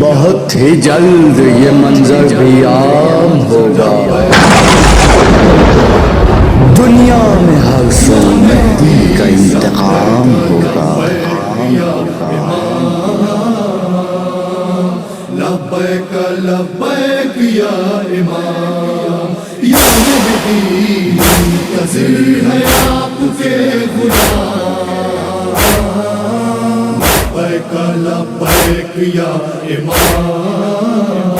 بہت ہی جلد یہ منظر بھی عام ہوگا، دنیا میں ہر سو مہدی کا انتقام ہوگا۔ لبیک لبیک یا امام، یا مہدی منتظر ہے آپ کے غلام۔ لبیک لبیک یا امام،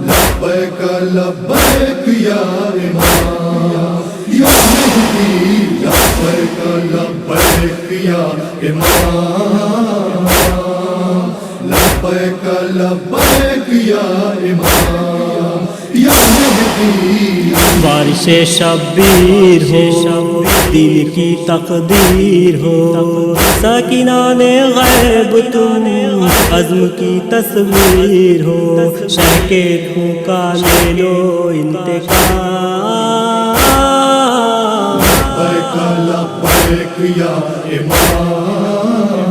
لبیک لبیک یا امام، یا مہدی لبیک لبیک یا امام، لبیک لبیک یا امام، یا مہدی۔ بارش شبیر ہو، دل کی تقدیر ہو، ساکنان غیب تم عزم کی تصویر ہو، شہ کے خوں کا لے لو انتقام۔ لبیک لبیک یا امام،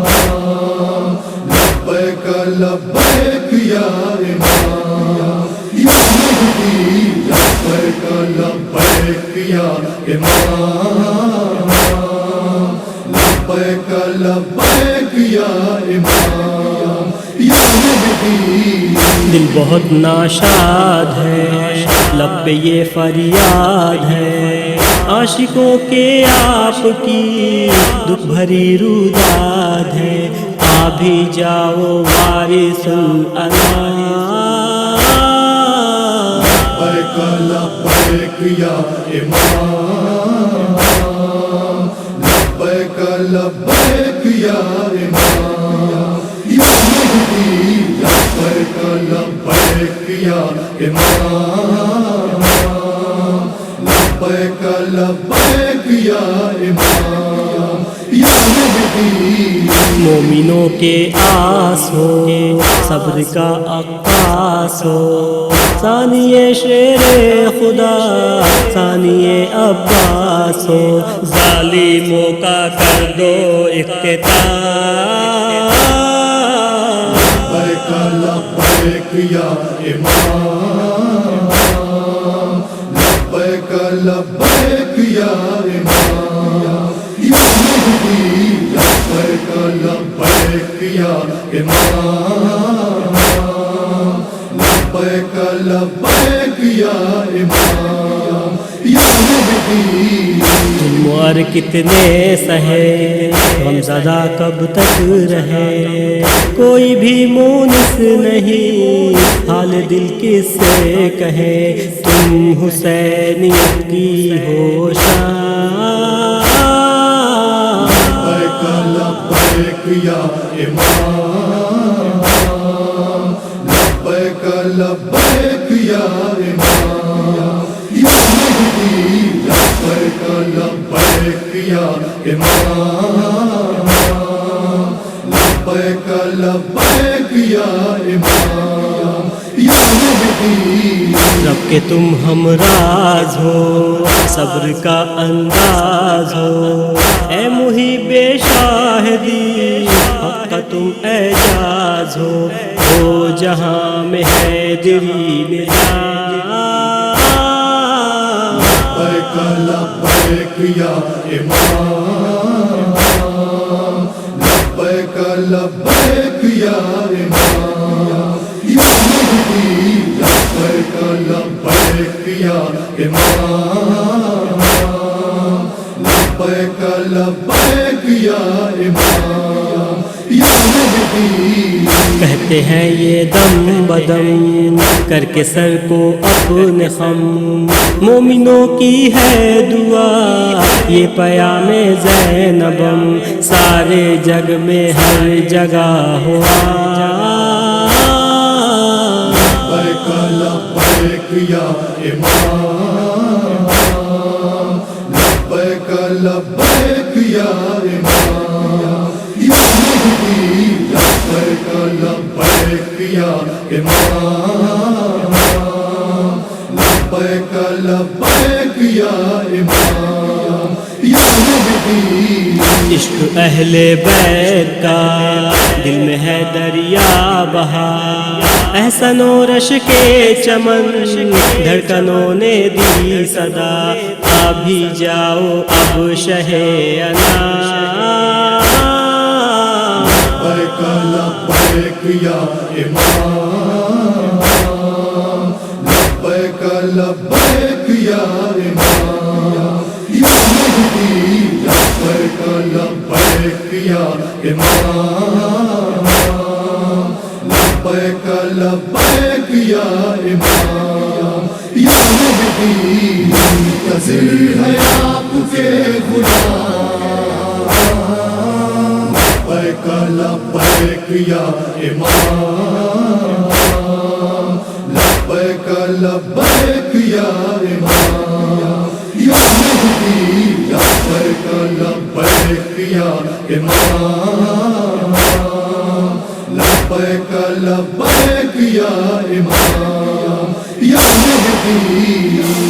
لبیک لبیک یا امام، یا مہدی لبیک لبیک یا امام، لبیک لبیک یا امام، یا مہدی۔ دل بہت ناشاد ہے، لب پہ یہ فریاد ہے، عاشقوں کے آپ کی دکھ بھری روداد ہے، آ بھی جاؤ وارث الانام۔ لبیک لبیک یا امام، لبیک لبیک یا امام، یا مہدی لبیک لبیک یا امام، لبیک لبیک یا امام، یا مہدی۔ مومنوں کے آس ہو، صبر کا عکاس ہو، ثانی شیر خدا ثانی عباس ہو، ظالموں کا کر دو اختتام۔ لبیک لبیک یا امام، لبیک لبیک یا امام، یا مہدی لبیک لبیک یا امام، لبیک لبیک یا امام، یا مہدی۔ عمر کتنے سہے، غم زدہ کب تک رہے، کوئی بھی مونس نہیں، حال دل کس سے کہے، تم حسینیت کی ہو شان۔ لبیک لبیک یا امام، لبیک لبیک یا امام، یا مہدی لبیک لبیک یا امام، لبیک لبیک یا امام، یا مہدی۔ رب کے تم ہمراز ہو، صبر کا انداز ہو، اے محب شاہدی حق کا تم اعجاز ہو جہاں میں ہے دلی نظام۔ لبیک لبیک یا امام، لبیک لبیک یا امام، یا مہدی لبیک لبیک یا امام، لبیک لبیک یا امام، یا مہدی۔ کہتے ہیں یہ دم بدم کر کے سر کو اپنے خم، مومنوں کی ہے دعا یہ پیام زینبم، سارے جگ میں ہر جگہ ہوا۔ لبیک لبیک یا امام، لبیک لبیک یا امام، یا مہدی لبیک لبیک یا امام، لبیک لبیک یا امام، یا مہدی۔ عشق اہل بیت کا دل میں ہے دریا بہا، احسن و رش کے چمن دھڑکنوں نے دی صدا، آ بھی جاؤ اب شہ انا۔ لبیک لبیک یا امام، لبیک لبیک یا امام، یا مہدی لبیک لبیک یا امام، لبیک لبیک یا امام، یا مہدی منتظر ہے آپ کے غلام، لبیک لبیک یا امام، لبیک لبیک یا امام، یا مہدی لبیک لبیک یا امام، لبیک لبیک یا امام، یا مہدی